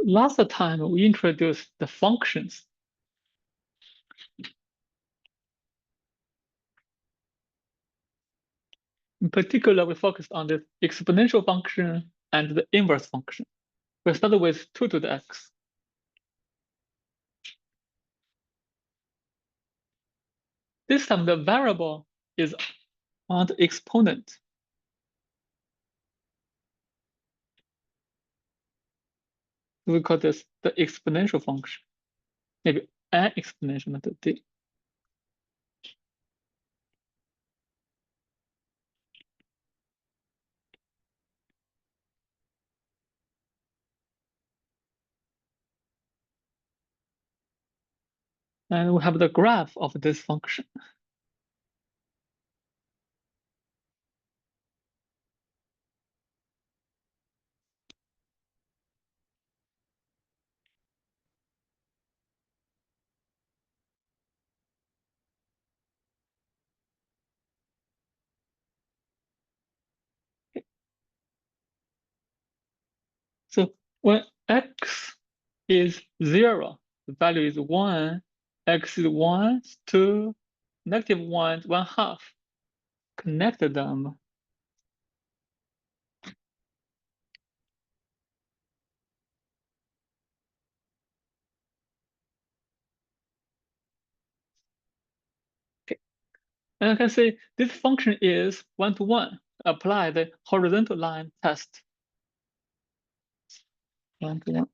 last time we introduced the functions. In particular, we focused on the exponential function and the inverse function. We started with 2 to the x. This time the variable is on the exponent. We call this the exponential function. Maybe an exponential, not the. And we have the graph of this function. So when x is 0, the value is 1, x is 1, 2, -1, 1/2. Connect them. Okay. And I can say this function is 1-to-1. Apply the horizontal line test. 1-to-1.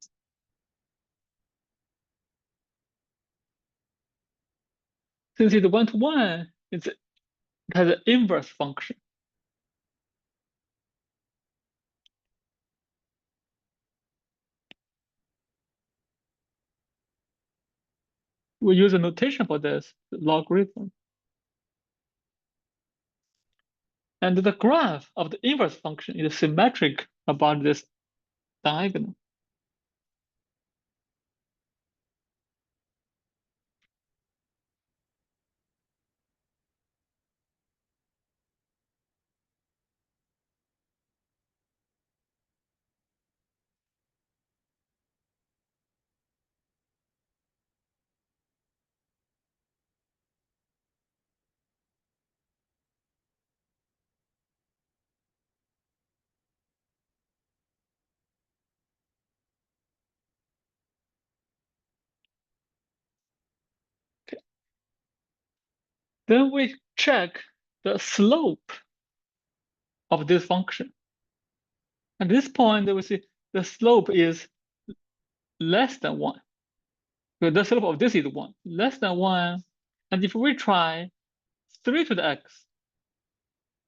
Since it's 1-to-1, it has an inverse function. We use a notation for this, logarithm. And the graph of the inverse function is symmetric about this diagonal. Okay. Then we check the slope of this function. At this point, we see the slope is less than 1. So the slope of this is 1, less than 1. And if we try 3 to the x,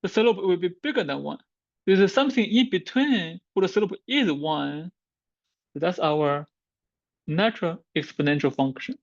the slope will be bigger than 1. There's something in between where the slope is 1. So that's our natural exponential function.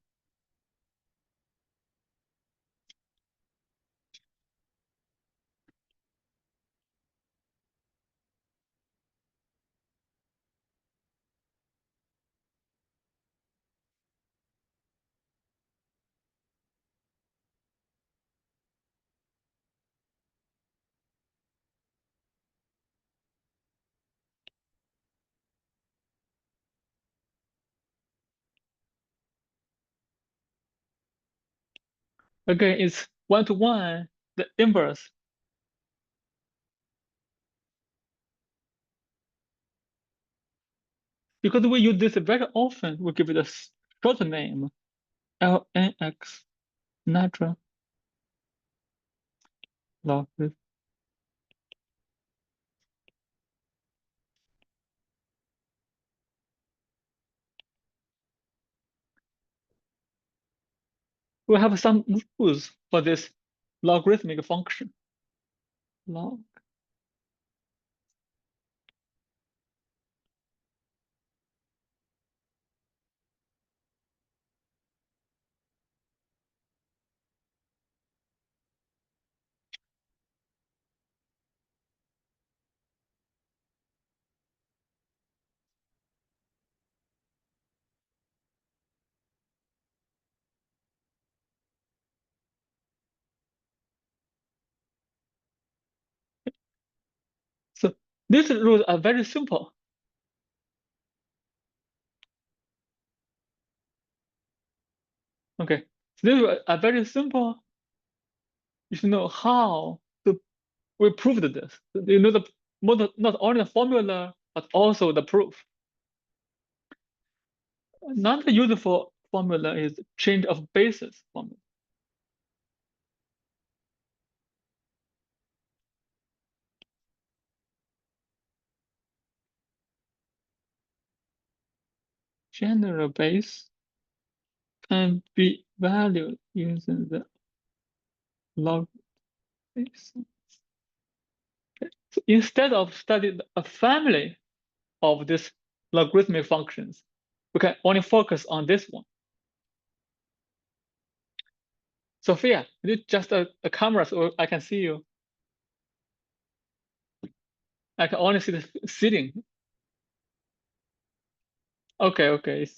Again, it's 1-to-1, the inverse. Because we use this very often, we give it a short name, lnx, natural logarithm. We have some rules for this logarithmic function. Log. So these rules are very simple. Okay, so this is a very simple. You should know how to we proved this. You know the not only the formula but also the proof. Another useful formula is change of basis formula. General base can be valued using the log base. Okay. So instead of studying a family of these logarithmic functions, we can only focus on this one. Sophia, is it just a camera so I can see you? I can only see the sitting. Okay, okay.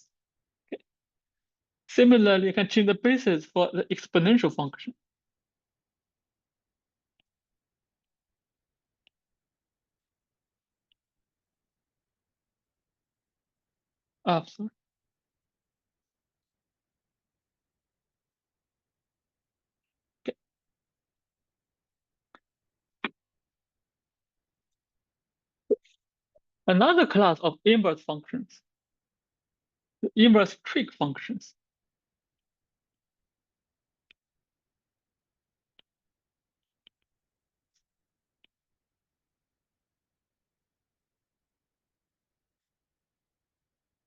Similarly, you can change the basis for the exponential function. Sorry. Okay. Another class of inverse functions, the inverse trig functions.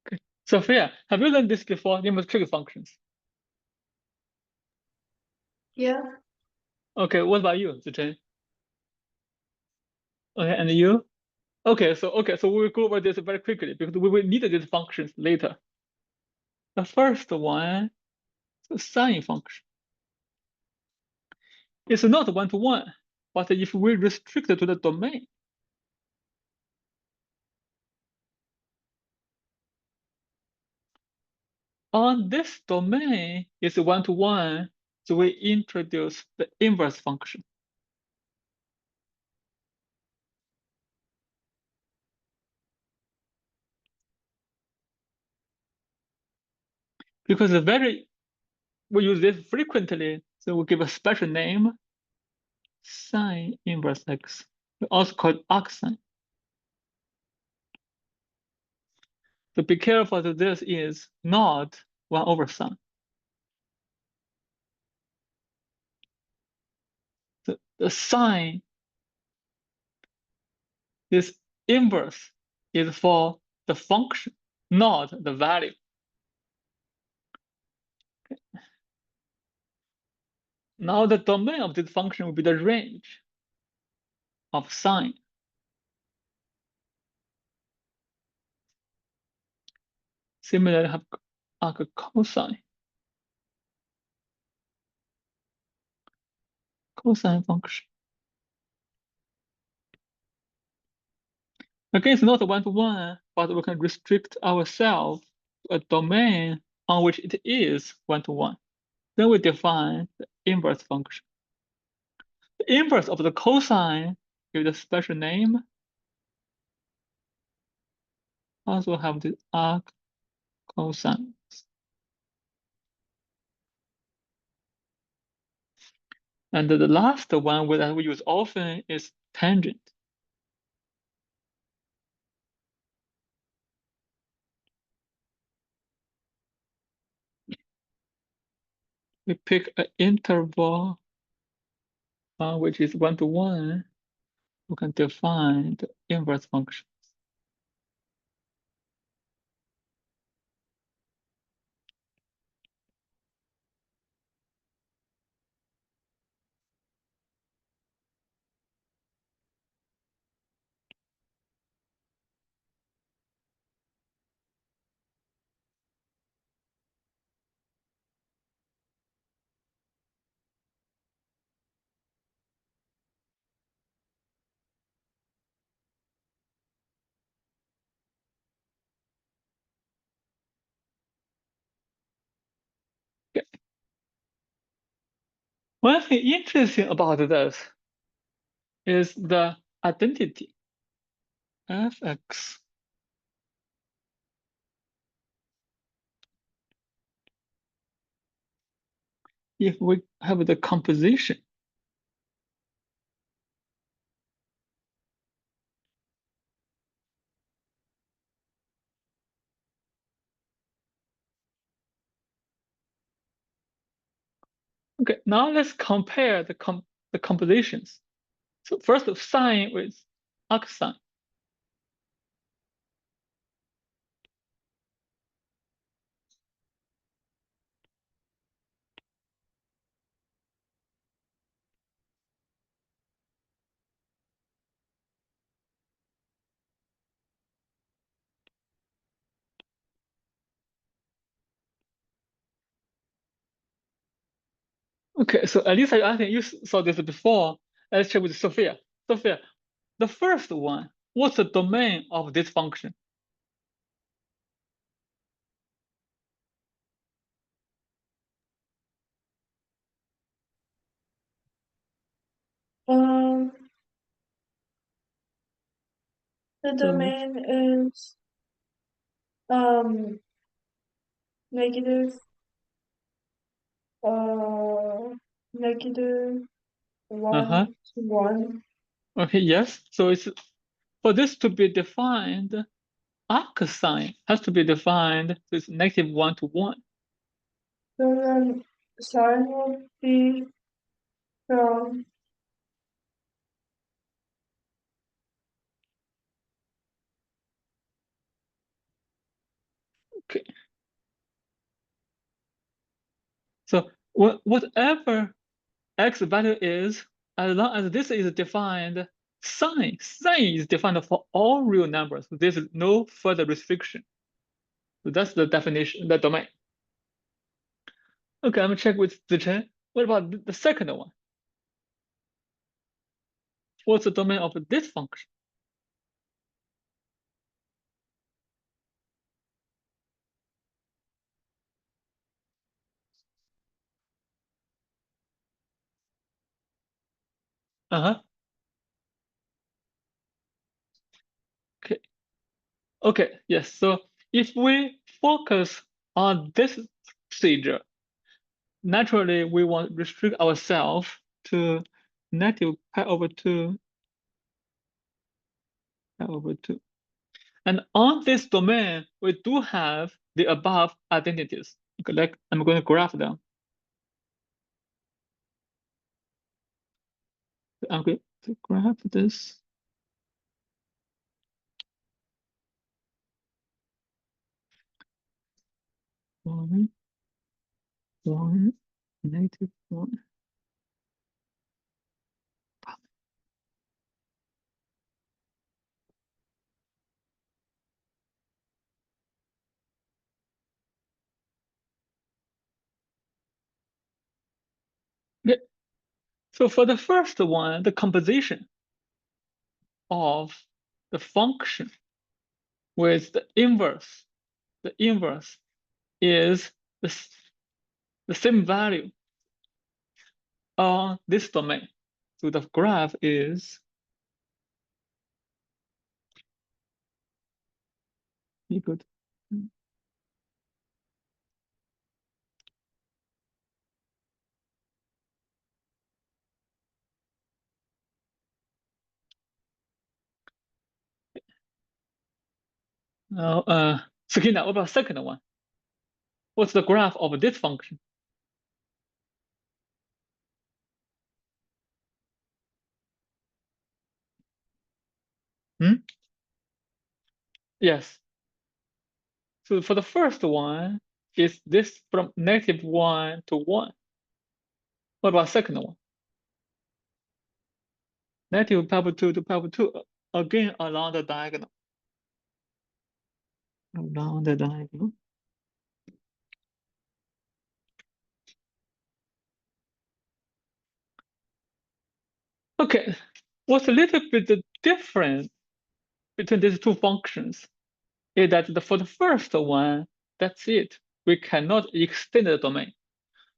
Okay. Sophia, have you learned this before? Inverse trig functions. Yeah. Okay, what about you, Zichen? Okay, and you? Okay, so we will go over this very quickly because we will need these functions later. The first one, the sine function. It's not one-to-one, but if we restrict it to the domain, on this domain is one-to-one, so we introduce the inverse function. Because we use this frequently, so we give a special name, sine inverse x. We also call it arcsine. So be careful that this is not 1 over sine. The sine, this inverse is for the function, not the value. Now the domain of this function will be the range of sine. Similarly, have arc cosine. Cosine function. Again, it's not one-to-one, but we can restrict ourselves to a domain on which it is one-to-one. Then we define the inverse function. The inverse of the cosine, give it a special name, also have the arc cosine. And the last one that we use often is tangent. We pick an interval which is one-to-one. We can define the inverse function. Okay. One thing interesting about this is the identity fx if we have the composition. Okay, now let's compare the compositions. So first, sine with arcsine. Okay, so at least I think you saw this before. Let's check with Sophia. Sophia, the first one, what's the domain of this function? Um, the So, domain is negative uh negative uh-huh. 1 to 1. Okay, yes. So it's for this to be defined, arcsine has to be defined, so it's -1 to 1. So then sine will be from Okay. So whatever x value is, as long as this is defined, sine is defined for all real numbers. So there's no further restriction. So that's the definition, the domain. Okay, I'm gonna check with Zichen. What about the second one? What's the domain of this function? Uh-huh. Okay. Okay, yes. So if we focus on this procedure, naturally we want to restrict ourselves to negative pi over 2, pi over 2. And on this domain, we do have the above identities. Okay, like I'm going to graph them. I'm going to graph this. One, one, -1. Okay. So for the first one, the composition of the function with the inverse is the same value on this domain. So the graph is equal to, now, Sakina, what about second one? What's the graph of this function? Hmm? Yes. So for the first one, is this from -1 to 1? What about second one? Negative pi over 2 to pi over 2, again along the diagonal. Along the diagonal. Okay, what's a little bit different between these two functions is that for the first one, that's it. We cannot extend the domain.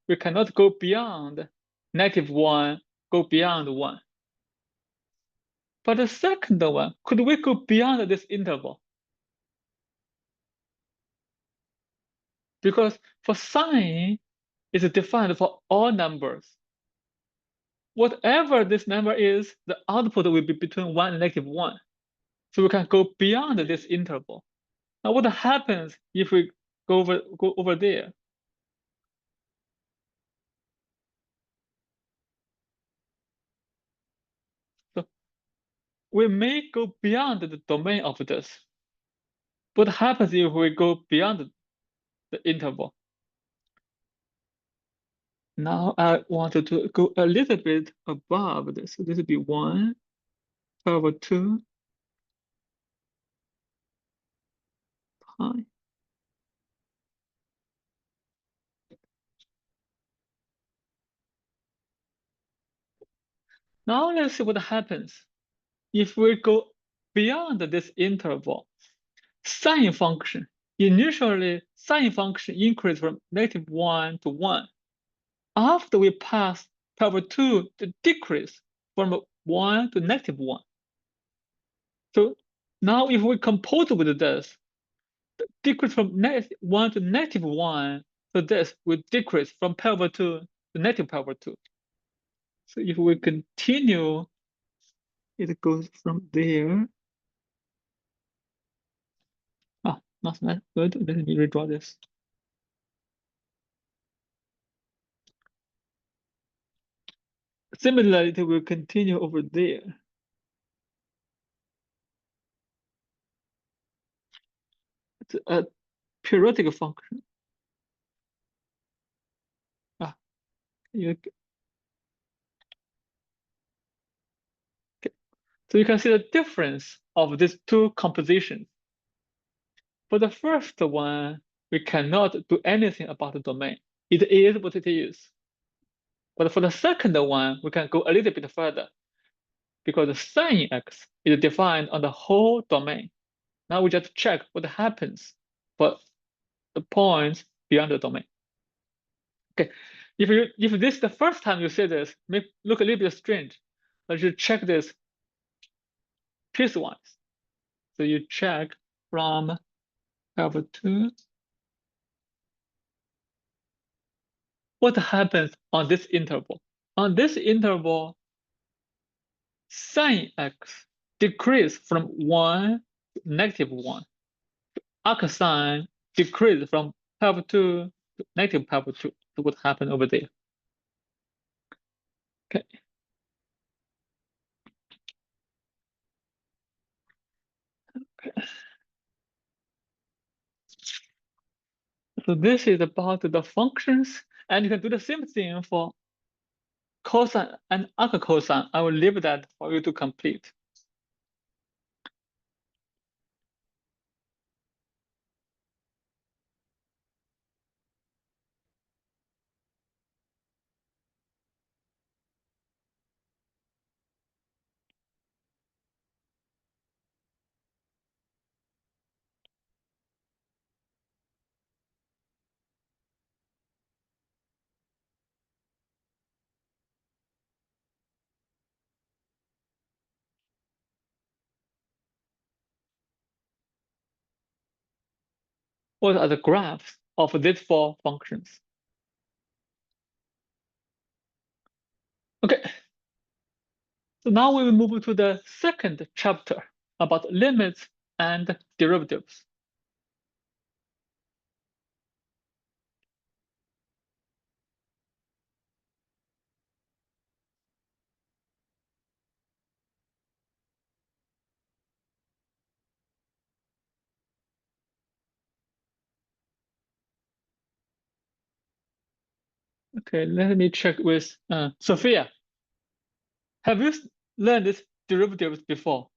We cannot go beyond -1, go beyond 1. But the second one, could we go beyond this interval? Because for sine, is defined for all numbers. Whatever this number is, the output will be between 1 and -1. So we can go beyond this interval. Now what happens if we go over there? So we may go beyond the domain of this. What happens if we go beyond the interval? Now I wanted to go a little bit above this. So this would be 1 over 2 pi. Now let's see what happens. If we go beyond this interval, sine function, initially sine function increase from -1 to 1. After we pass pi over 2, the decrease from 1 to -1. So now if we compose with this, the decrease from -1 to -1, so this will decrease from pi over 2 to -pi over 2. So if we continue, it goes from there. Ah, not that good. Let me redraw this. Similarly, it will continue over there. It's a periodic function. Ah, okay. So you can see the difference of these two compositions. For the first one, we cannot do anything about the domain. It is what it is. But for the second one, we can go a little bit further because the sine x is defined on the whole domain. Now we just check what happens for the points beyond the domain. Okay, if this is the first time you see this, may look a little bit strange, but you check this piecewise. So you check from alpha 2. What happens on this interval? On this interval, sine x decrease from 1 to -1. Arcsine decrease from pi over 2 to -pi over 2. So what happened over there? Okay. So this is about the functions, and you can do the same thing for cosine and arccosine. I will leave that for you to complete. What are the graphs of these four functions? Okay. So now we will move to the second chapter about limits and derivatives. Okay, let me check with Sophia. Have you learned these derivatives before?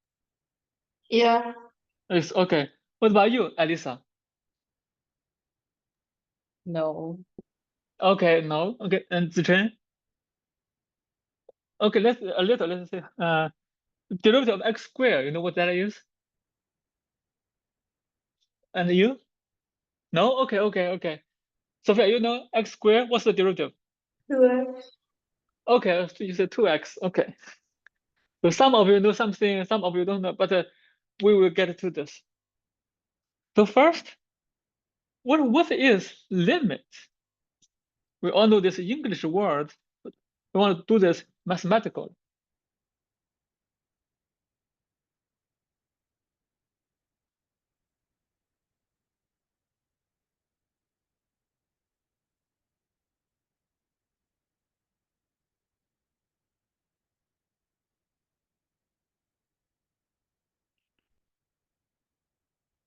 Yeah. It's okay. What about you, Alisa? No. Okay, no. Okay, and Zichen? Okay, let's say derivative of x squared. You know what that is? And you? No? Okay. Sophia, you know x squared? What's the derivative? 2x. Okay, so you said 2x. Okay. So some of you know something, some of you don't know, but we will get to this. So first, what is limit? We all know this English word, but we want to do this mathematically.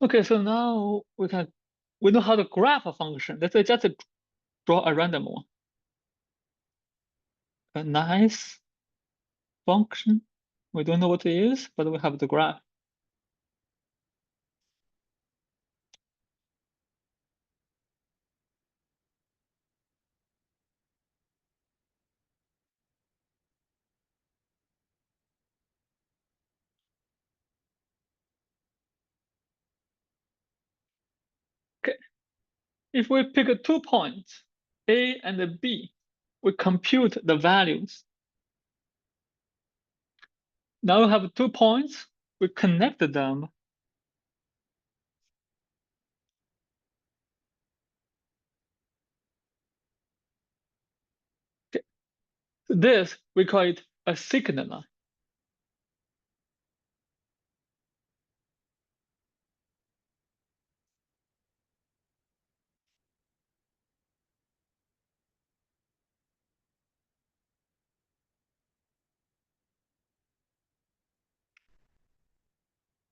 Okay, so now we know how to graph a function. Let's just draw a random one. A nice function. We don't know what it is, but we have the graph. Okay, if we pick 2 points, A and B, we compute the values. Now we have 2 points, we connect them. Okay. This, we call it a signal line.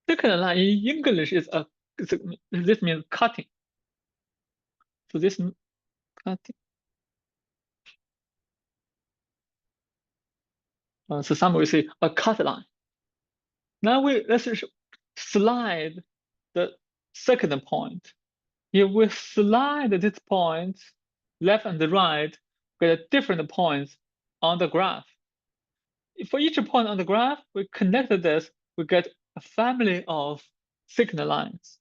Signal line in English is this means cutting. So this cutting. So some will say a cut line. Now let's slide the second point. If we slide this point left and right, we get different points on the graph. For each point on the graph, we connect this, we get a family of signal lines.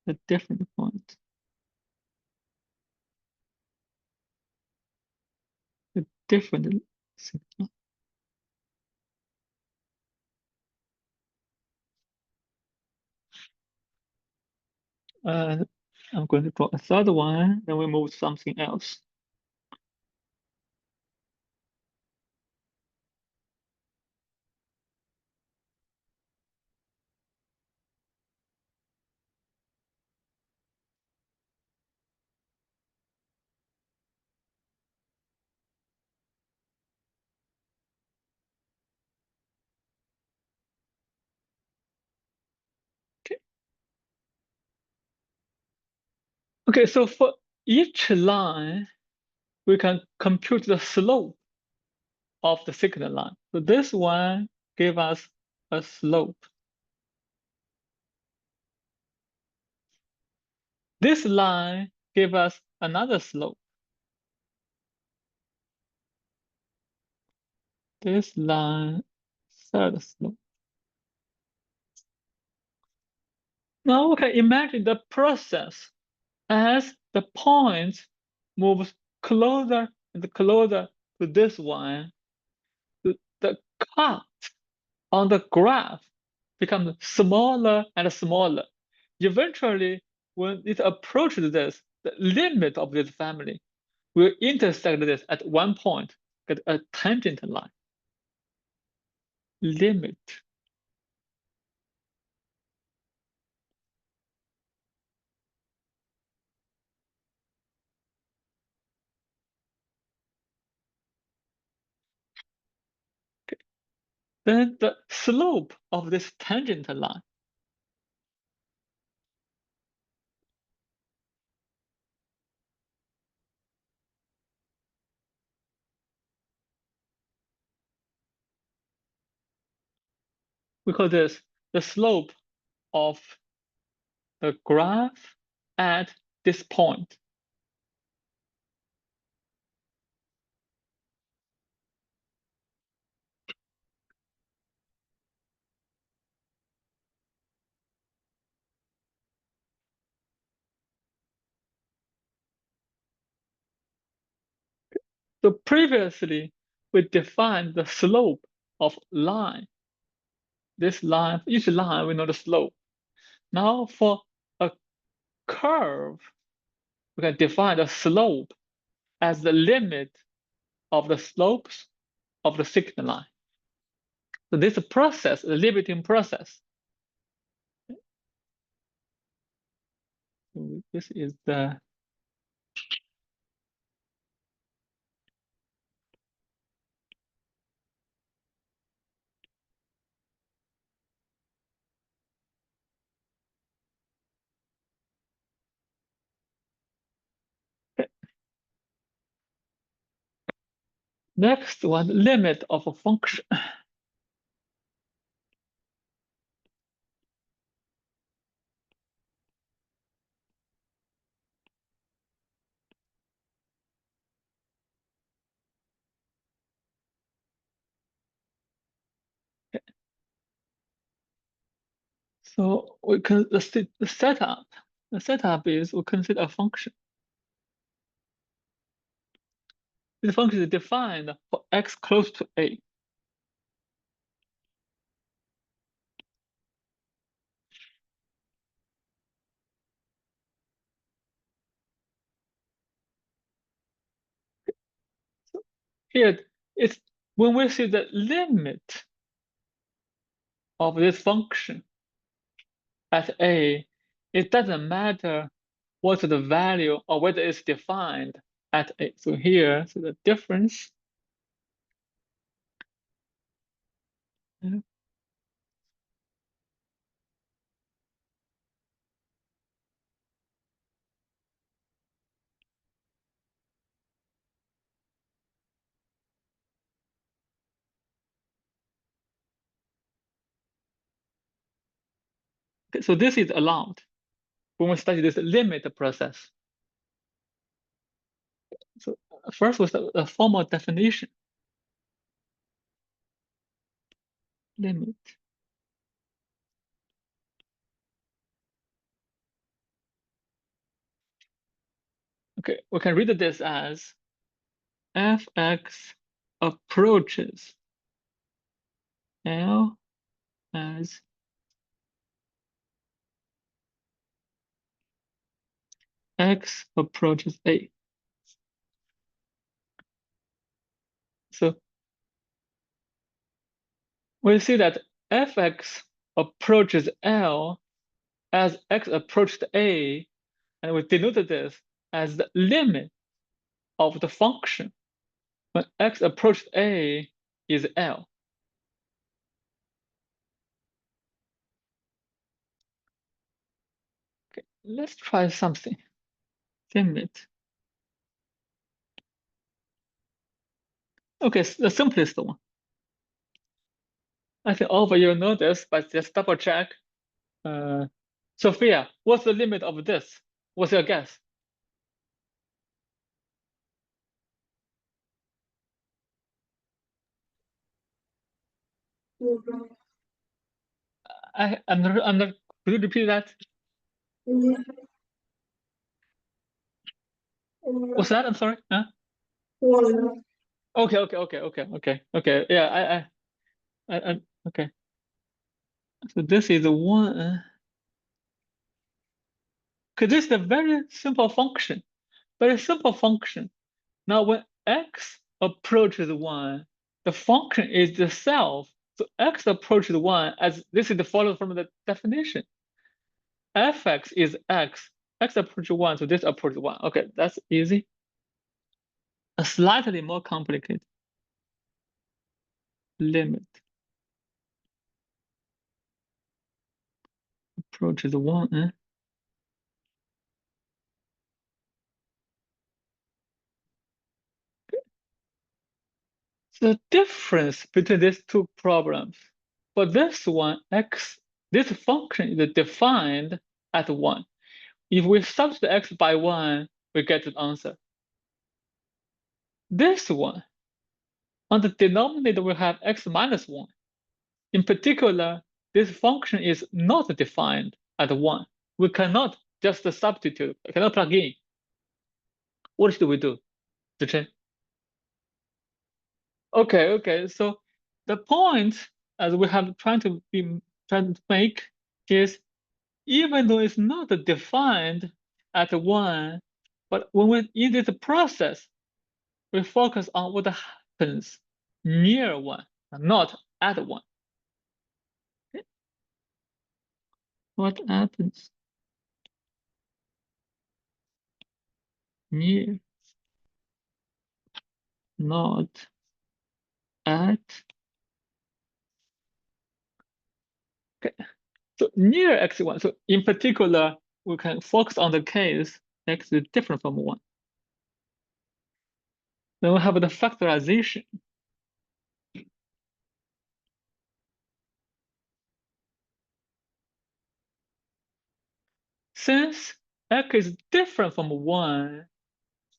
The different points. The different signal. I'm going to draw a third one, then we move to something else. Okay. Okay, so for each line, we can compute the slope of the signal line. So this one gave us a slope. This line gave us another slope. This line, third slope. Now we can imagine the process as the point moves closer and closer to this one. The cut on the graph becomes smaller and smaller. Eventually, when it approaches this, the limit of this family will intersect this at one point, get a tangent line. Limit. Then the slope of this tangent line we call this the slope of the graph at this point. So previously, we defined the slope of line. This line, each line, we know the slope. Now for a curve, we can define the slope as the limit of the slopes of the signal line. So this process, the limiting process. This is the next one, limit of a function. So we can the setup is we consider a function. This function is defined for x close to a. Here it's when we see the limit of this function at a, it doesn't matter what's the value or whether it's defined at a. So here, so the difference. So this is allowed when we study this limit process. So first was the formal definition. Limit. Okay, we can read this as fx approaches L as x approaches a. So we see that fx approaches L as x approached a, and we denoted this as the limit of the function when x approached a is L. Okay, let's try something. Limit. Okay, the simplest one. I think all of you know this, but just double check. Sophia, what's the limit of this? What's your guess? I'm not, could you repeat that? What's that? I'm sorry. Huh? Okay. Yeah, okay. So this is one. Because this is a very simple function. Very simple function. Now when x approaches 1, the function is the self. So x approaches 1 as this is the follow from the definition. fx is x. X approaches 1, so this approaches 1. Okay, that's easy. A slightly more complicated limit approaches 1. The difference between these two problems, for this one, this function is defined at 1. If we substitute x by 1, we get the answer. This one, on the denominator, we have x minus 1. In particular, this function is not defined at 1. We cannot just substitute, cannot plug in. What should we do, Zichen? Okay. So the point as we have trying to make is even though it's not defined at 1, but when we're in this process, we focus on what happens near 1, not at 1. Okay? What happens near, not at. Okay. So near x1. So in particular, we can focus on the case x is different from 1. Then we have the factorization. Since x is different from 1,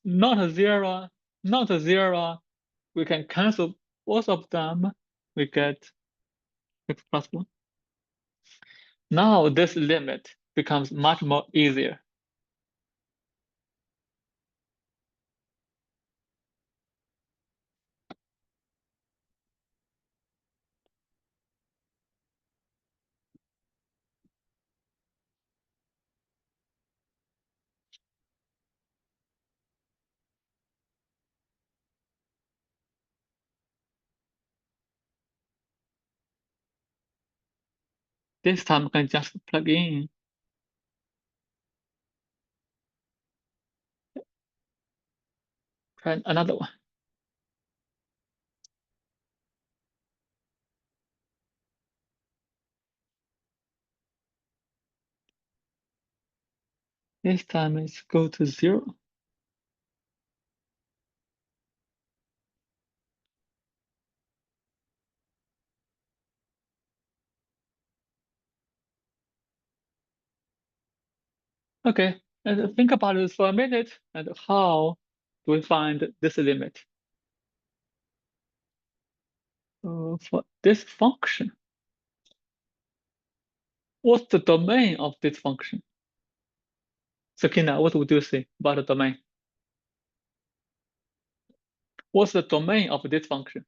not a 0, not a 0, we can cancel both of them. We get x plus 1. Now this limit becomes much more easier. This time we can just plug in. Try another one. This time it's go to 0. Okay, let's think about this for a minute and how do we find this limit? For this function, what's the domain of this function? Sakina, what would you say about the domain? What's the domain of this function?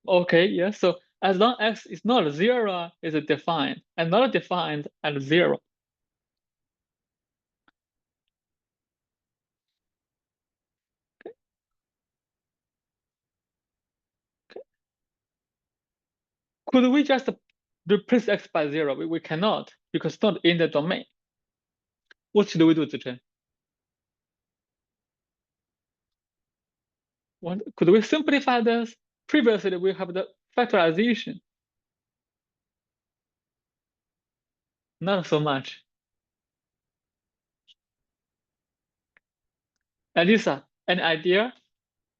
Okay, yes. So as long as it's not 0, it's defined, and not defined at 0. Could we just replace x by 0? We cannot, because it's not in the domain. What should we do, Zichen? Could we simplify this? Previously, we have the factorization. Not so much. Elisa, any idea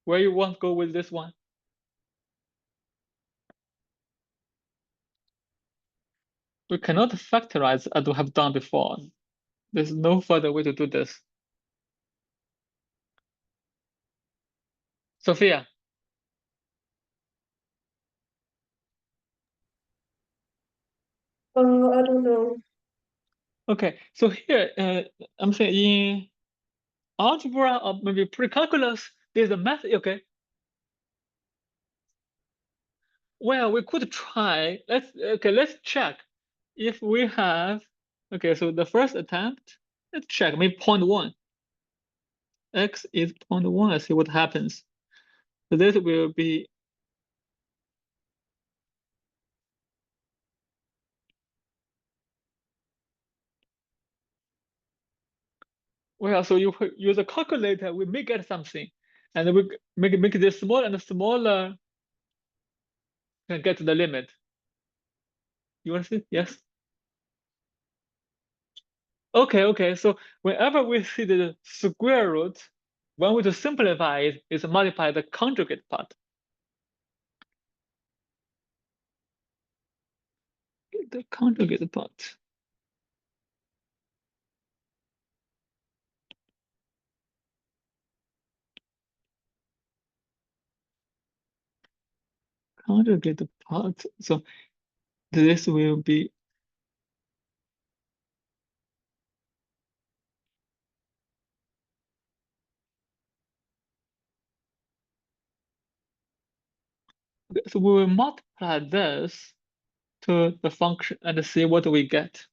where you want to go with this one? We cannot factorize as we have done before. There's no further way to do this. Sophia. I don't know. Okay, so here I'm saying in algebra or maybe pre-calculus, there's a method. Okay, well we could try. Let's check if we have. Okay, so the first attempt, let's check maybe 0.1. X is 0.1. Let's see what happens. So this will be. Well, so you use a calculator, we may get something, and we make this smaller and smaller, can get to the limit. You want to see? Yes. Okay. So whenever we see the square root, one way to simplify it is multiply the conjugate part. The conjugate part. Conjugate part. So this will be. So we will multiply this to the function and see what we get.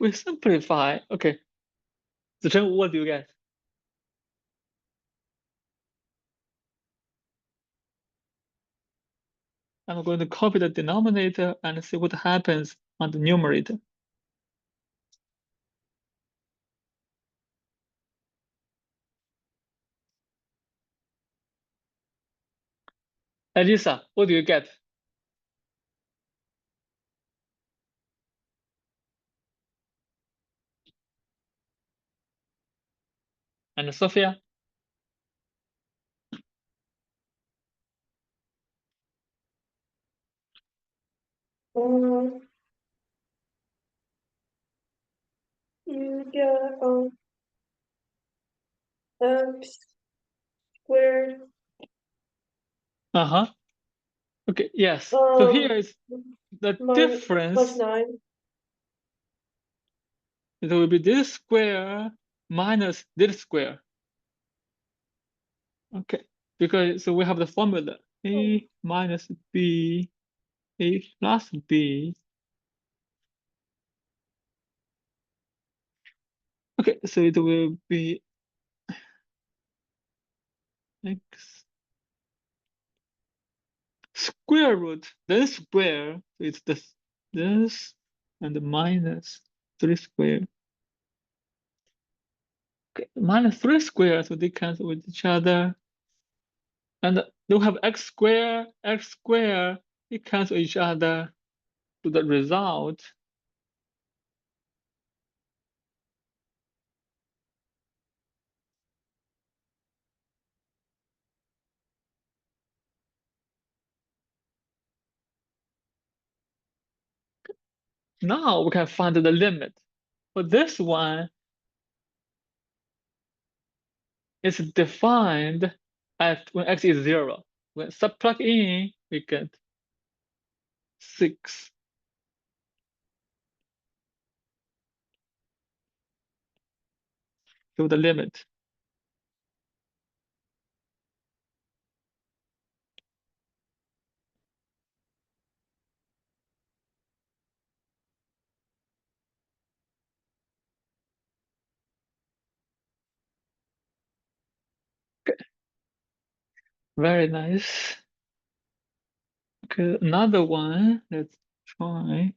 We simplify. Okay, Zicheng, what do you get? I'm going to copy the denominator and see what happens on the numerator. Elisa, what do you get? And Sophia? Um, you get x squared Uh-huh. Okay, yes. So here um is the minus plus difference. 9. It will be this square minus this square. Okay, because so we have the formula Oh, a minus b, a plus b. Okay, so it will be x square root, then square, so it's this and minus 3 square. Okay, minus 3 square, so they cancel with each other. And they have x square, they cancel each other. So the result, now we can find the limit. For this one, it's defined at when x is 0. When subtract in, we get 6. So the limit. Okay. Very nice. Okay, another one. Let's try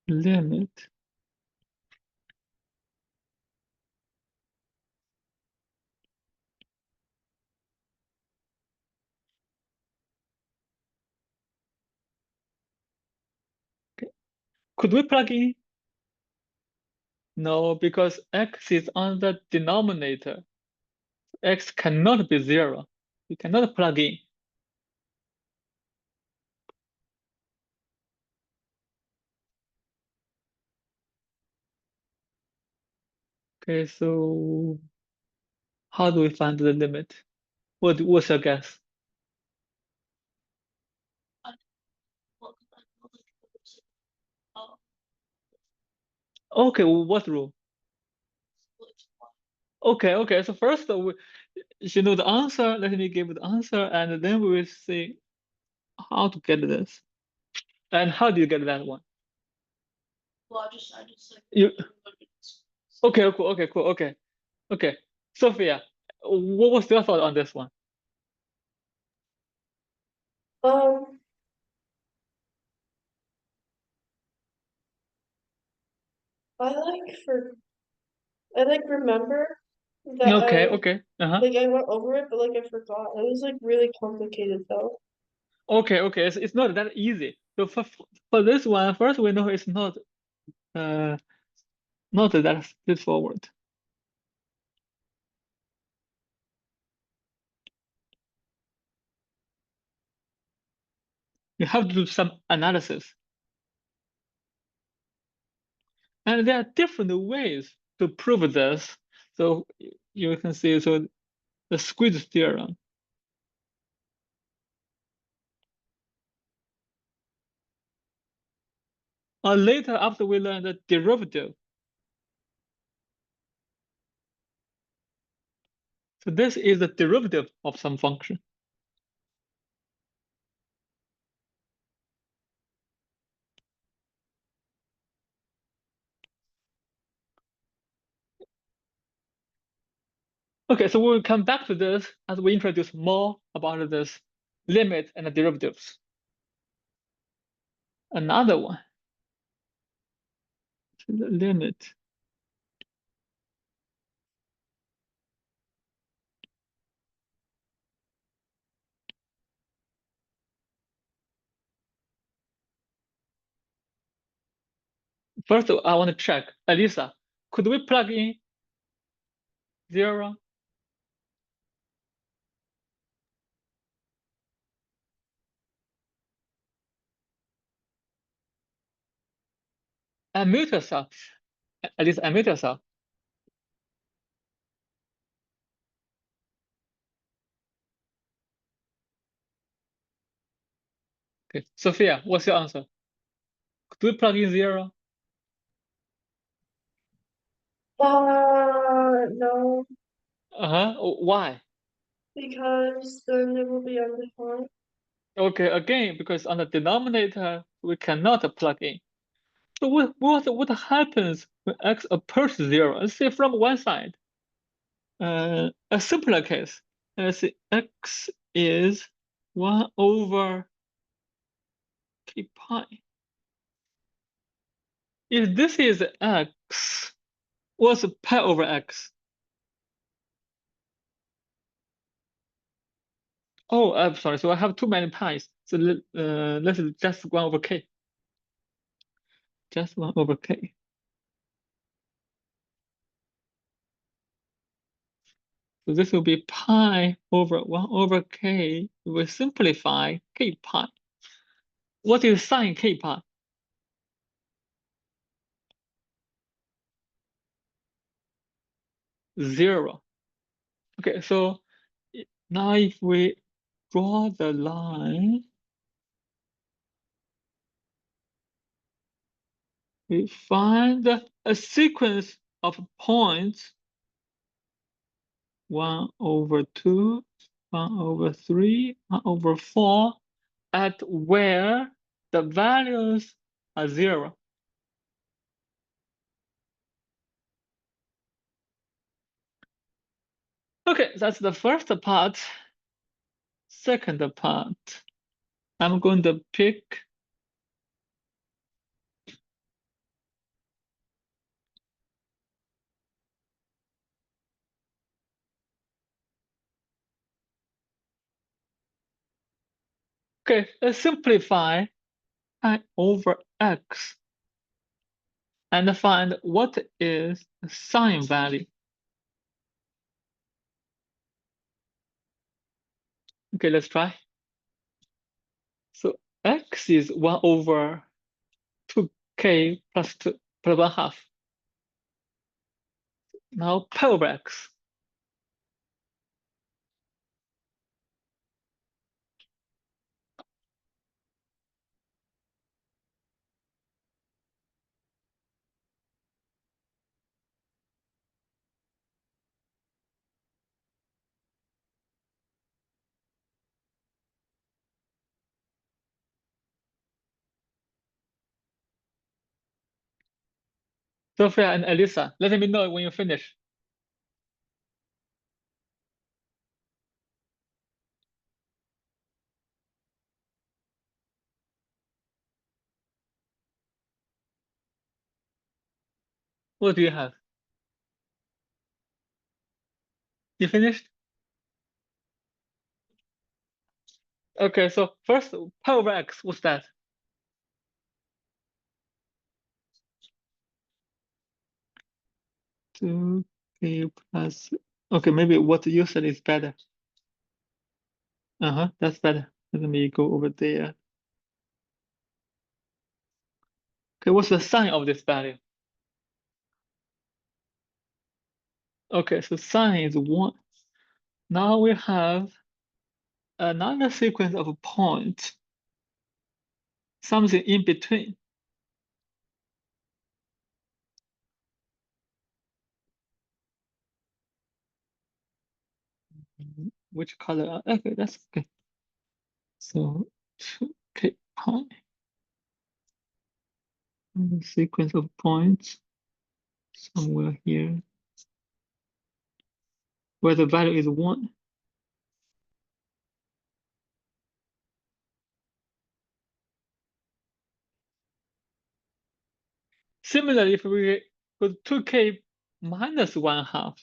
limit. Okay. Could we plug in? No, because x is on the denominator. X cannot be 0. You cannot plug in. Okay, so how do we find the limit? What's your guess? Okay, what rule? Okay. So first, you know the answer. Let me give the answer, and then we will see how to get this. And how do you get that one? You cool. Okay. Sophia, what was your thought on this one? um, I like remember that Okay. Uh-huh. I went over it, but like I forgot. It was like really complicated though. Okay. It's not that easy. So for this one, first we know it's uh not that straightforward. You have to do some analysis. And there are different ways to prove this. So you can see, so the squeeze theorem. Or later, after we learn the derivative. So this is the derivative of some function. Okay, so we'll come back to this as we introduce more about this limit and the derivatives. Another one, the limit. First, I want to check, Elisa, could we plug in 0? Unmute yourself. Elisa, unmute yourself. Okay, Sophia, what's your answer? Could we plug in 0? No, Why? because then it will be undefined. Okay, again, because on the denominator, we cannot plug in. So what happens when x approaches 0? Let's say from one side, a simpler case. Let's say x is 1 over k pi. If this is x, what's pi over x? Oh, I'm sorry. So I have too many pi's. So let's just 1 over k. Just 1 over k. So this will be pi over 1 over k. We simplify k pi. What is sine k pi? 0. Okay, so now if we draw the line, we find a sequence of points 1 over 2, 1 over 3, 1 over 4, at where the values are 0. Okay, that's the first part. Second part, I'm going to pick okay, let's simplify pi over x and find what is the sine value. Okay, let's try. So x is 1 over 2k plus 2 plus 1 half. Now pi over x. Sophia and Elisa, let me know when you finish. What do you have? You finished? Okay, so first pi over x, what's that? 2k plus, okay, maybe what you said is better. That's better. Let me go over there. Okay, what's the sign of this value? Okay, so sine is 1. Now we have another sequence of points, something in between. Which color? Okay, that's okay. So 2k pi, and a sequence of points somewhere here, where the value is 1. Similarly, if we go 2k minus 1/2,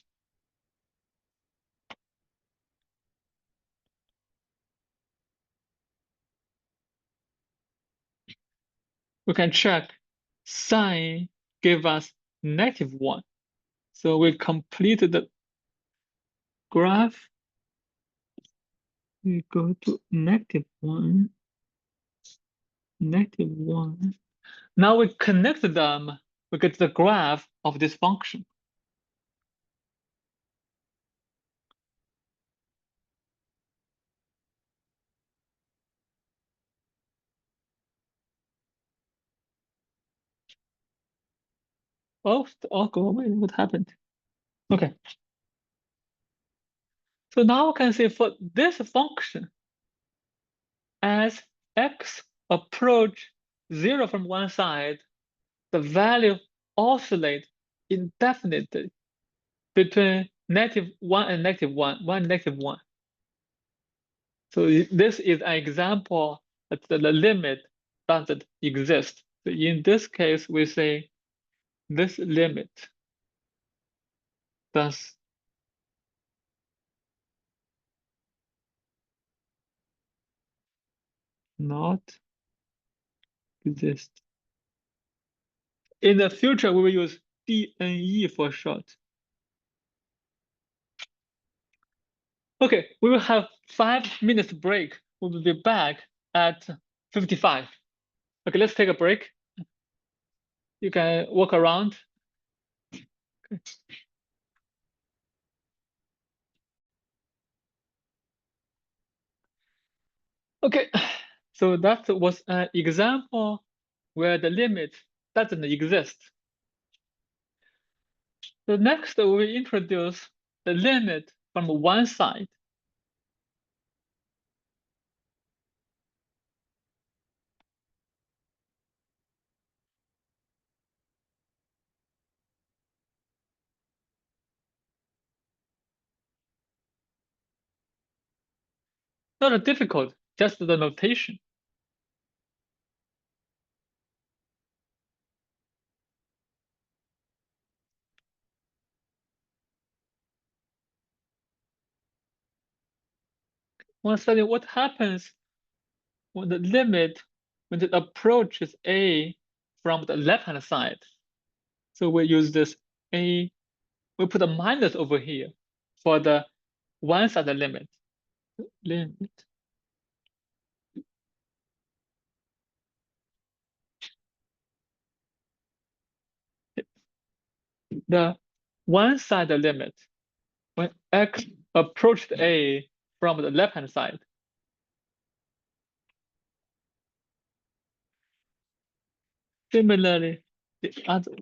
we can check sine give us -1. So we completed the graph. We go to -1, -1. Now we connect them, we get the graph of this function. Oh, go away. What happened? Okay. So now we can see for this function, as x approach 0 from one side, the value oscillate indefinitely between -1 and -1, 1 and -1. So this is an example that the limit doesn't exist. So in this case, we say this limit does not exist. In the future, we will use DNE for short. Okay, we will have 5 minutes break. We will be back at 55. Okay, let's take a break. You can walk around. Okay, so that was an example where the limit doesn't exist. So next we introduce the limit from one side. Not difficult, just the notation. Want to study what happens when the limit, when it approaches A from the left-hand side. So we use this A, we put a minus over here for the one side limit. The one side limit when x approached A from the left-hand side. Similarly, the other.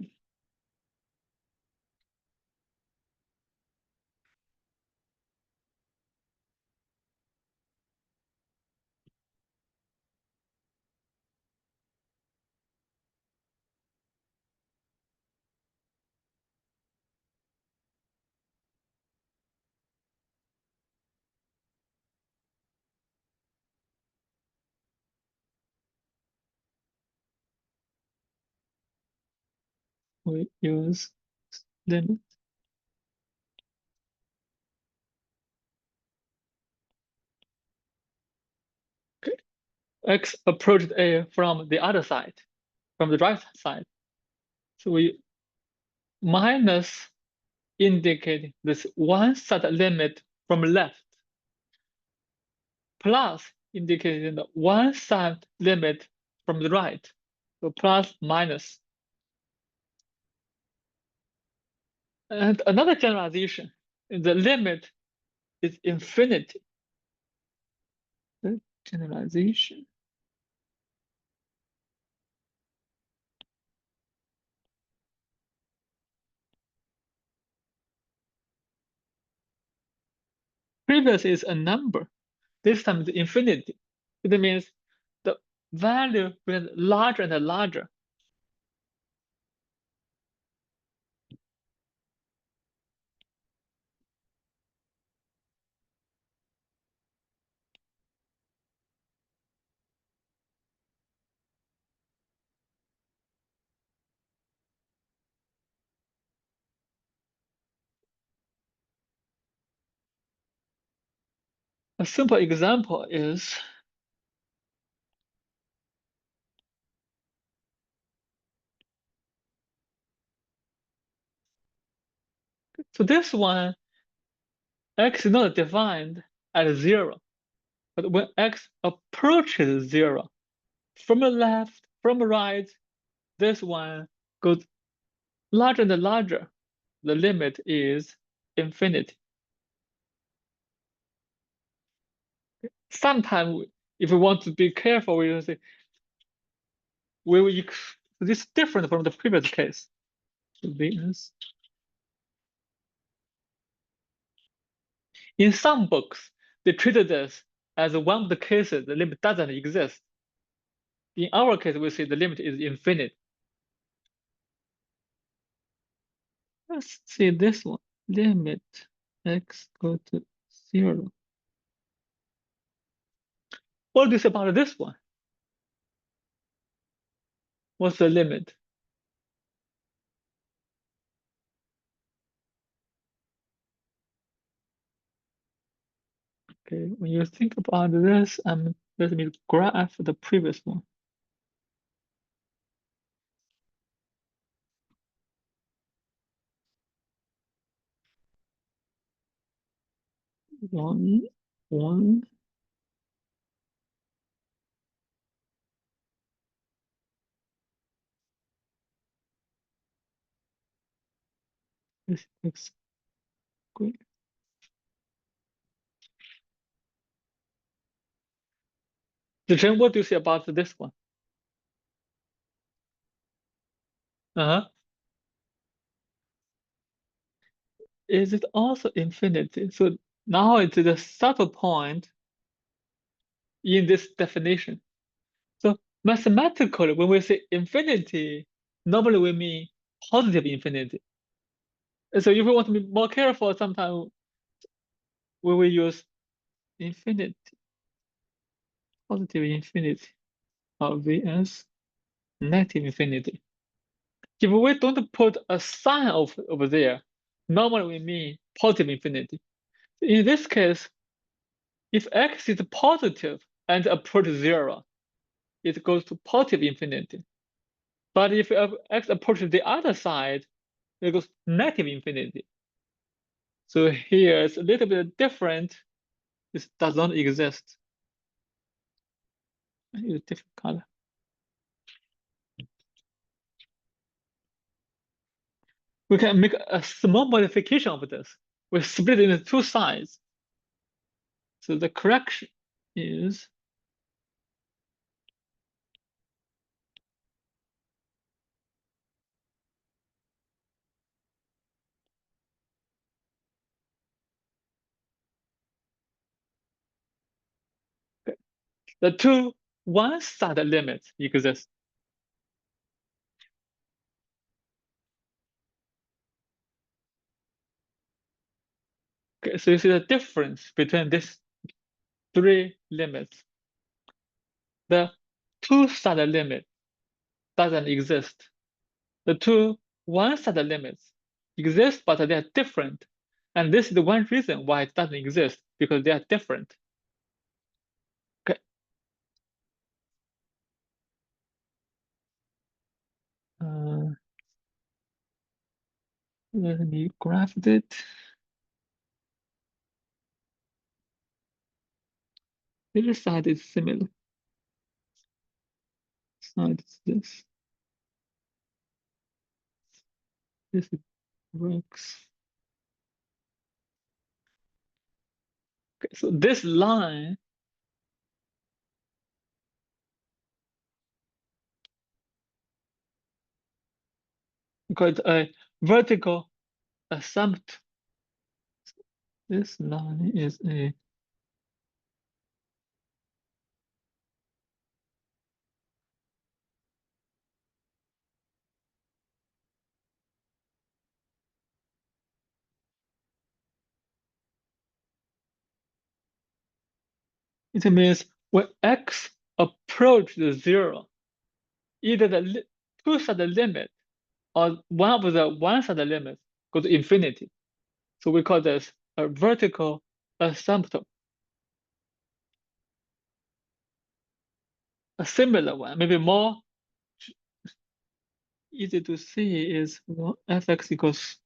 We use limit. Okay. X approached A from the other side, from the right side. So we minus indicate this one side limit from left, plus indicating the one side limit from the right. So plus minus. And another generalization, the limit is infinity. The generalization. Previous is a number. This time it's infinity. It means the value becomes larger and larger. A simple example is, so this one, x is not defined at 0, but when x approaches 0, from the left, from the right, this one goes larger and larger. The limit is infinity. Sometimes, if we want to be careful, we will say, this is different from the previous case. So this, in some books, they treated this as one of the cases the limit doesn't exist. In our case, we say the limit is infinite. Let's see this one. Limit x go to 0. What do you say about this one? What's the limit? Okay, when you think about this, let me graph the previous one. One. This x squared. Zhen, what do you say about this one? Uh-huh. Is it also infinity? So now it's the subtle point in this definition. So mathematically, when we say infinity, normally we mean positive infinity. And so if we want to be more careful, sometimes we will use infinity, positive infinity, or vs negative infinity. If we don't put a sign over there, normally we mean positive infinity. In this case, if x is positive and approaches 0, it goes to positive infinity. But if x approaches the other side, it goes negative infinity. So here it's a little bit different. This does not exist. I use a different color. We can make a small modification of this. We split it into two sides. So the correction is the two one-side limits exist. Okay, so you see the difference between these three limits. The two-side limit doesn't exist. The two one-side limits exist, but they are different. And this is the one reason why it doesn't exist, because they are different. Okay. Let me graph it. This side is similar. Side is this. This is works. Okay, so this line we call it a vertical asymptote. This line is a it means when x approaches 0, either the two-sided limit or one of the one-sided limits goes to infinity. So we call this a vertical asymptote. A similar one, maybe more easy to see, is fx equals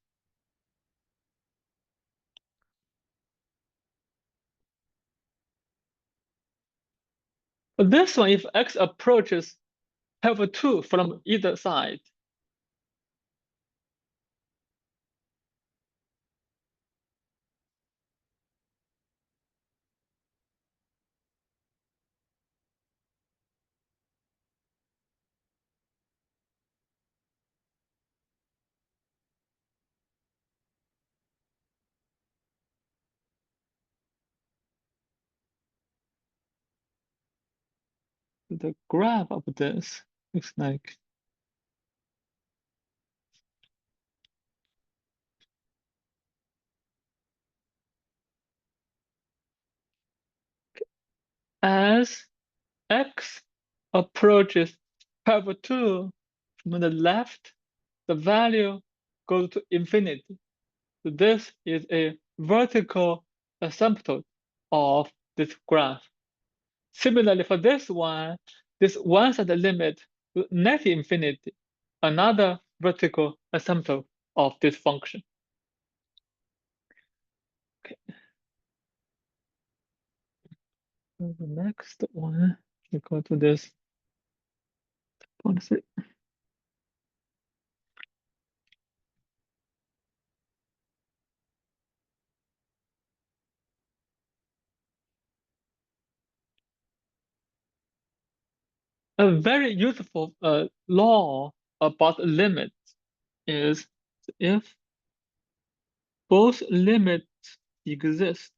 but this one, if x approaches half 2 from either side, the graph of this looks like as x approaches half 2 from the left, the value goes to infinity. So this is a vertical asymptote of this graph. Similarly, for this one-sided limit to negative infinity, another vertical asymptote of this function. Okay. So the next one, we go to this policy. A very useful law about limits is if both limits exist,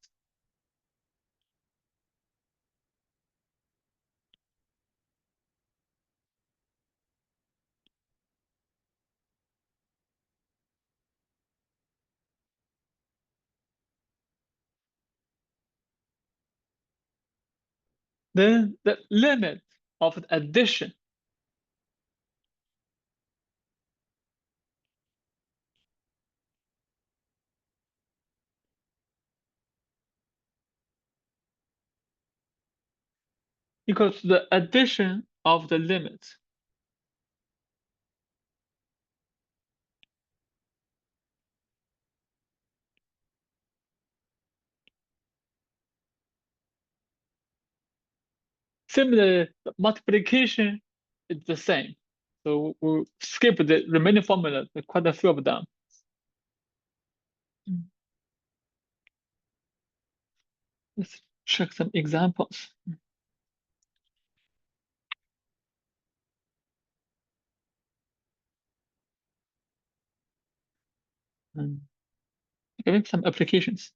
then the limit of the addition equals to the addition of the limits. Similarly, the multiplication is the same. So we'll skip the remaining formula, quite a few of them. Let's check some examples. Okay, some applications.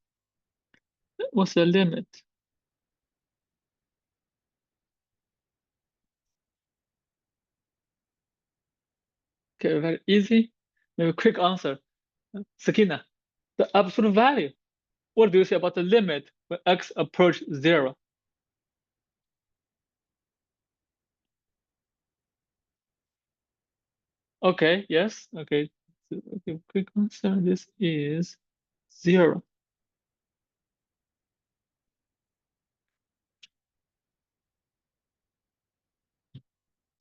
What's the limit? Okay, very easy. Maybe quick answer. Sakina, the absolute value. What do you say about the limit when x approach 0? Okay, yes, okay. So, okay, quick answer, this is 0.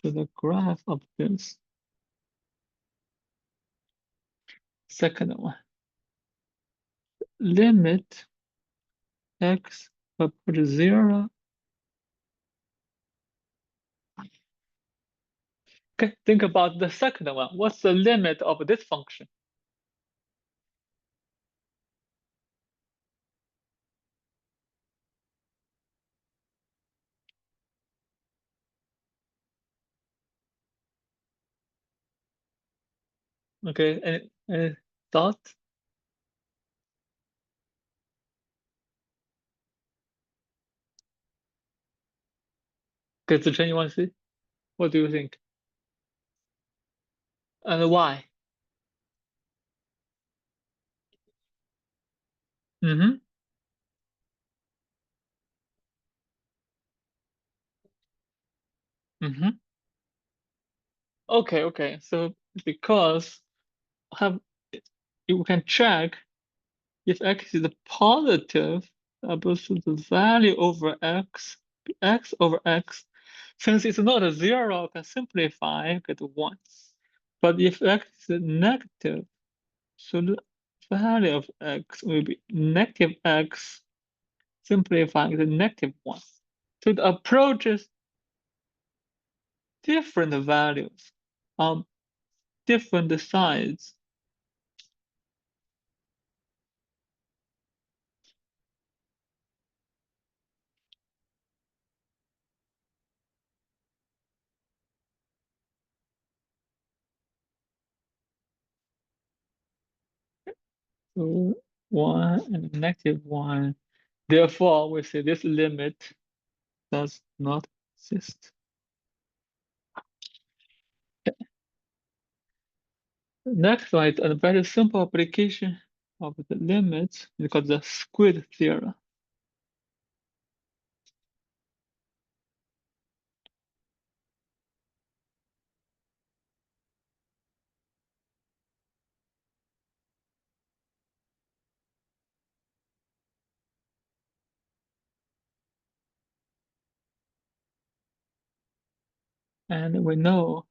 So the graph of this second one. Limit x approach 0. Okay, think about the second one. What's the limit of this function? Okay, any thoughts? Okay, Zichen, you want to see? What do you think? And why? Mm-hmm. Mm-hmm. Okay. So because have you can check if x is positive, to the value over x over x. Since it's not a zero, I can simplify, get 1. But if x is negative, so the value of x will be negative x, simplifying the negative 1. So it approaches different values on different sides. So 1 and negative 1. Therefore, we say this limit does not exist. Next one is a very simple application of the limit. It's called the squid theorem. And we know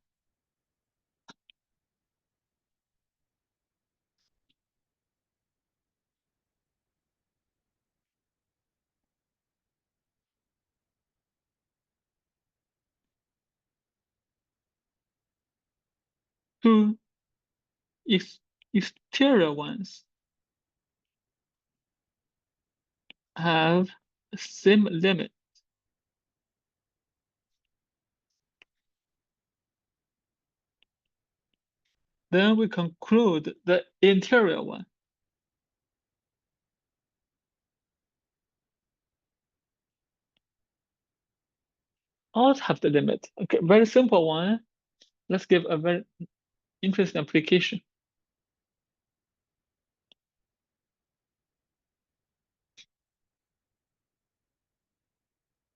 two exterior ones have the same limit. Then we conclude the interior one also have the limit. Okay, very simple one. Let's give a very interesting application.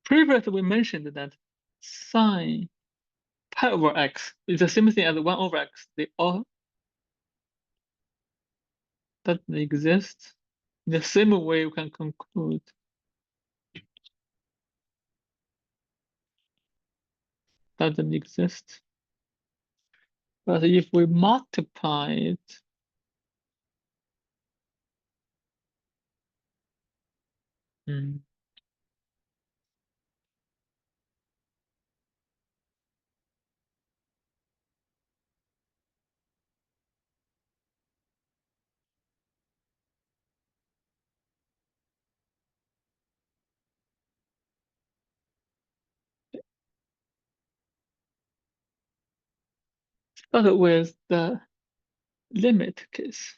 Previously, we mentioned that sine pi over x is the same thing as 1 over x. They all doesn't exist. In the same way, we can conclude doesn't exist. But if we multiply it, hmm, start with the limit case.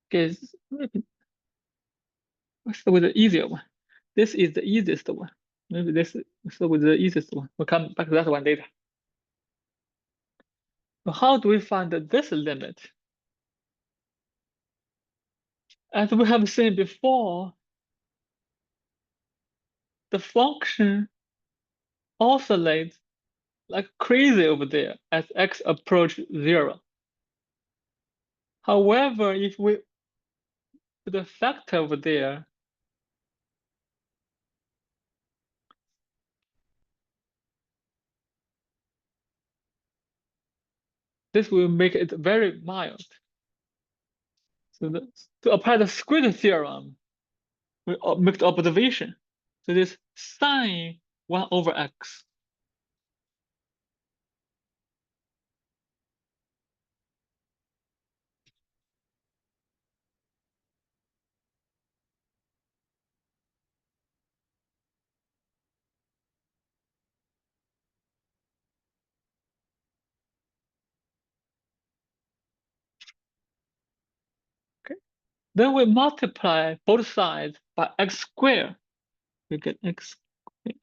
Case, let's start with the easier one. This is the easiest one. Maybe this let's start with the easiest one. We'll come back to that one later. So how do we find this limit? As we have seen before, the function oscillates like crazy over there as x approach 0. However, if we put a factor over there, this will make it very mild. So to apply the squid theorem, we make the observation. So this sine 1 over x. Then we multiply both sides by x squared. We get x squared.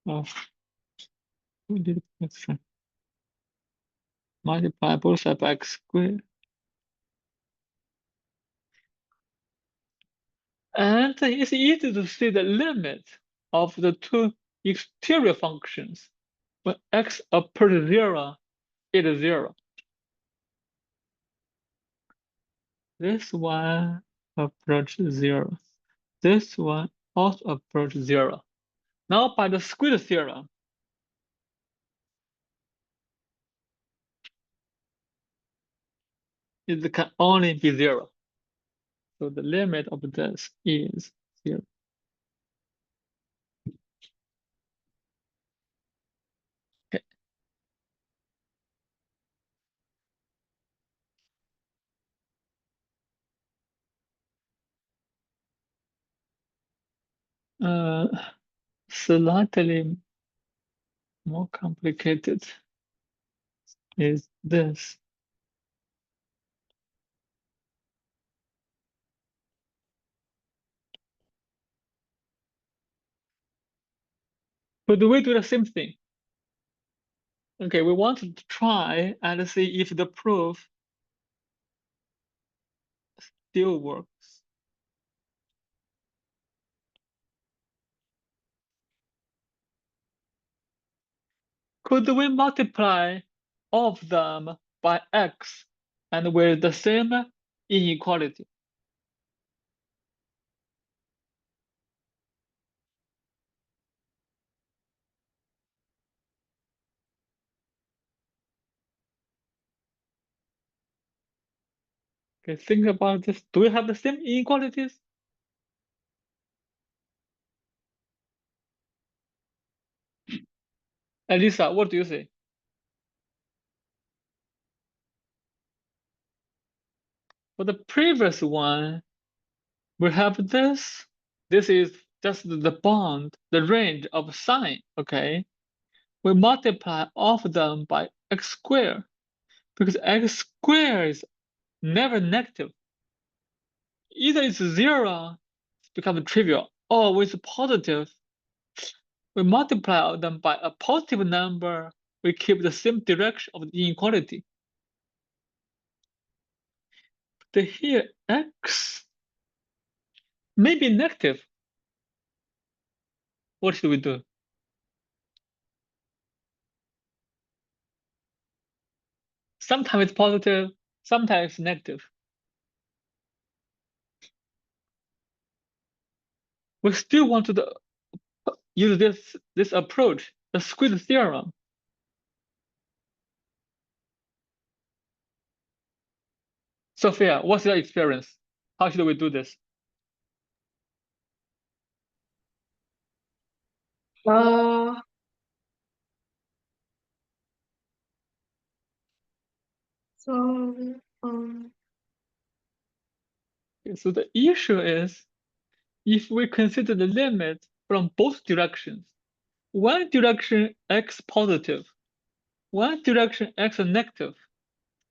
Of we did x multiply both sides by x squared. And it's easy to see the limit of the two exterior functions when x approaches 0 is 0. This one approaches 0. This one also approaches 0. Now by the square theorem, it can only be 0. So the limit of this is 0. Okay. Slightly more complicated is this. But we do the same thing. Okay, we want to try and see if the proof still works. Could we multiply all of them by x and with the same inequality? Okay, think about this. Do we have the same inequalities? Elisa, what do you say? For the previous one, we have this. This is just the bond, the range of sign, okay? We multiply all of them by x squared because x squared is never negative. Either it's 0, it becomes trivial, or it's positive. We multiply them by a positive number, we keep the same direction of the inequality. But here, x may be negative. What should we do? Sometimes it's positive, sometimes it's negative. We still want to use this approach, the squid theorem. Sophia, what's your experience? How should we do this? Uh, so, So the issue is, if we consider the limit from both directions, one direction x positive, one direction x negative,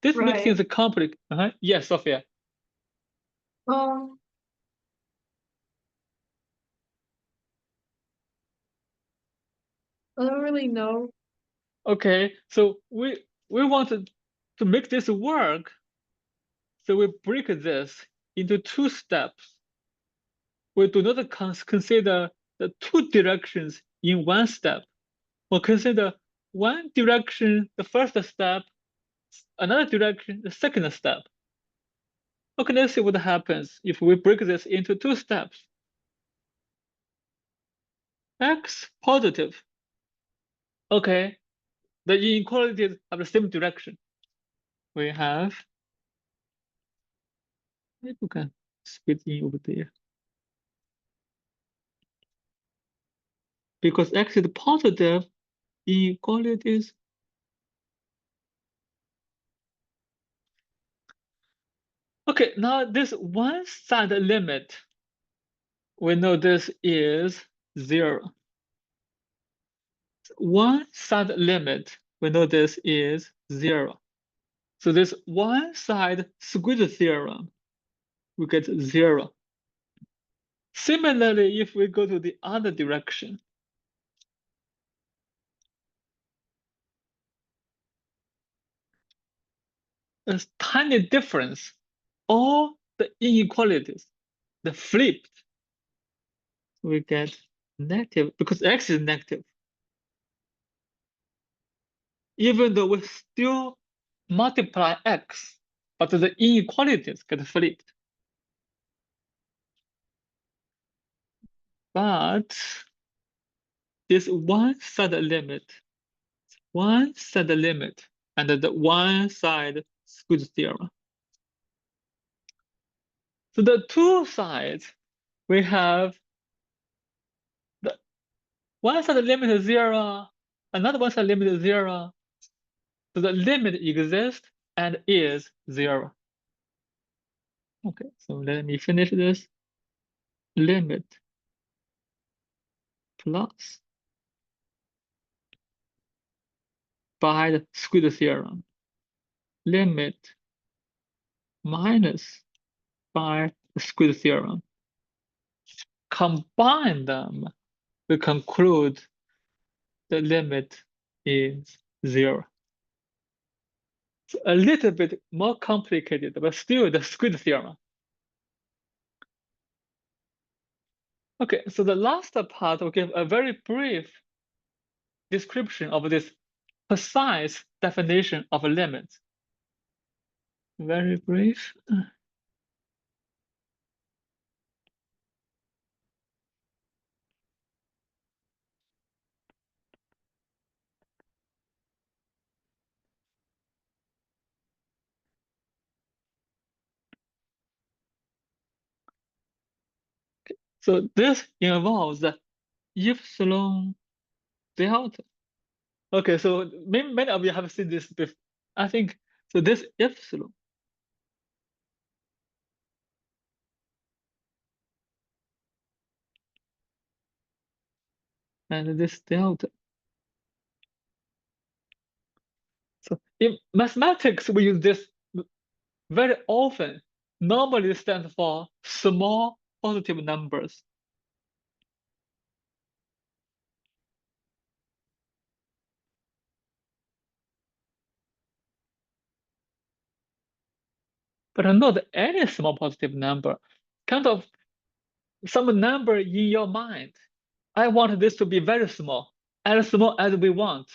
this makes right. things complicated. Yes, Sophia. Um, I don't really know. Okay, so we wanted to make this work, so we break this into two steps. We do not consider the two directions in one step. We'll consider one direction, the first step, another direction, the second step. Okay, let's see what happens if we break this into two steps. X positive. Okay, the inequalities have the same direction. We have, maybe we can split in over there. Because X is positive, inequalities. Okay, now this one side limit, we know this is 0. one side limit, we know this is 0. So this one side squeeze theorem, we get 0. Similarly, if we go to the other direction, a tiny difference, all the inequalities, the flipped, we get negative because x is negative. Even though we still multiply x, but the inequalities get flipped. But this one side limit, and the one side squeeze theorem. So the two sides, we have the one side limit is 0, another one side limit is 0. So the limit exists and is 0. Okay, so let me finish this. Limit plus by the squeeze theorem. Limit minus by the squeeze theorem. Combine them, we conclude the limit is 0. It's a little bit more complicated, but still the squeeze theorem. Okay, so the last part will give a very brief description of this precise definition of a limit. Very brief. So this involves the epsilon delta. Okay, so many of you have seen this before. I think so. This epsilon and this delta. So in mathematics, we use this very often. Normally, it stands for small positive numbers. But not any small positive number. Kind of some number in your mind. I want this to be very small as we want.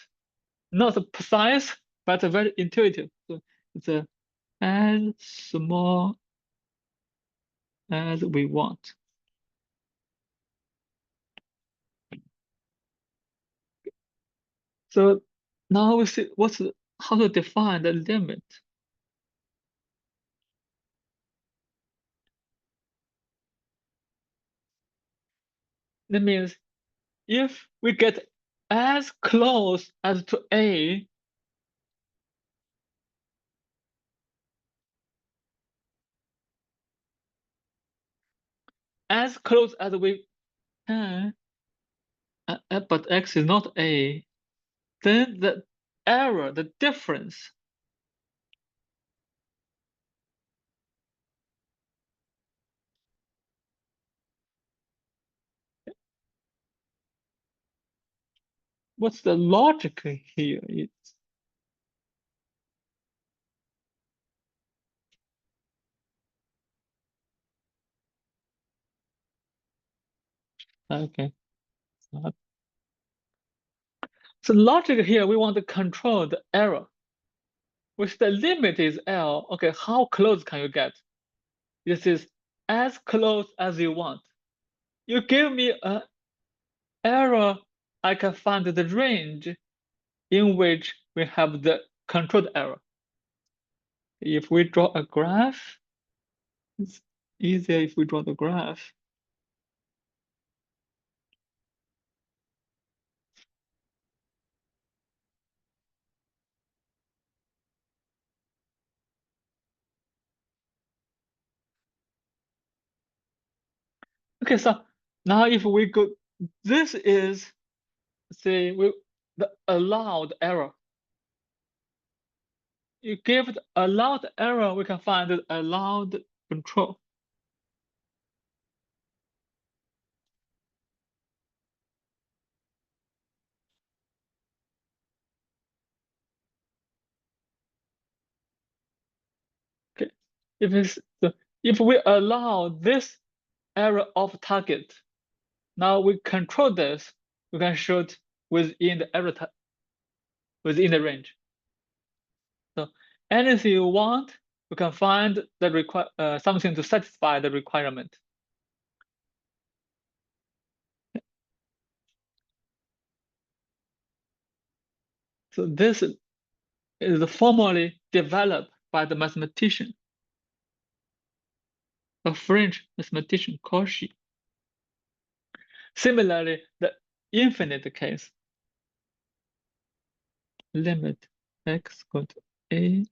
Not precise, but very intuitive. So it's as small as we want. So now we see how to define the limit. That means if we get as close as to A, as close as we can, but X is not A, then the error, the difference, what's the logic here? It's okay. So logic here, we want to control the error, which the limit is L. Okay, how close can you get? This is as close as you want. You give me an error, I can find the range in which we have the controlled error. If we draw a graph, it's easier if we draw the graph. Okay, so now if we go, this is, say, the allowed error. You give the allowed error, we can find the allowed control. Okay, if we allow this error of target, now we control this, we can shoot within the error within the range. So anything you want, you can find the something to satisfy the requirement. So this is formally developed by the mathematician, a French mathematician Cauchy. Similarly, the infinite case, limit x go to a.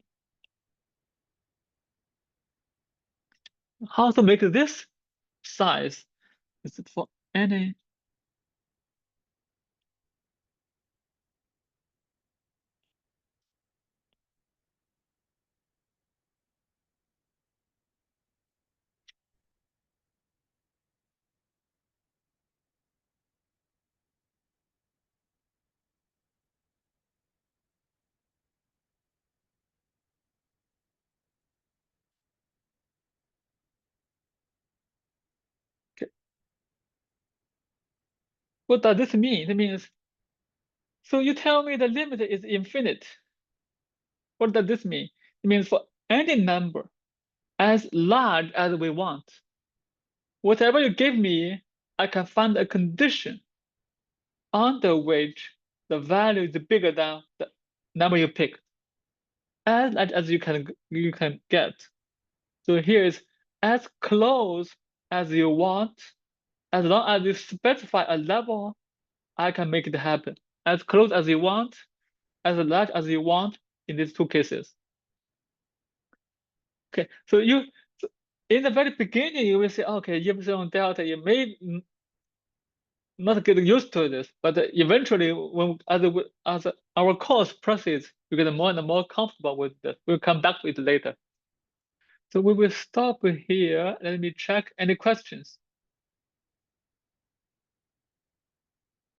How to make this size? Is it for any? Okay. What does this mean? It means, so you tell me the limit is infinite. What does this mean? It means for any number as large as we want, whatever you give me, I can find a condition under which the value is bigger than the number you picked, as large as you can get. So here is as close as you want, as long as you specify a level, I can make it happen. As close as you want, as large as you want in these two cases. Okay, so in the very beginning, you will say, okay, epsilon delta, you may not get used to this, but eventually, as our course proceeds, you get more and more comfortable with this. We'll come back to it later. So we will stop here. Let me check any questions.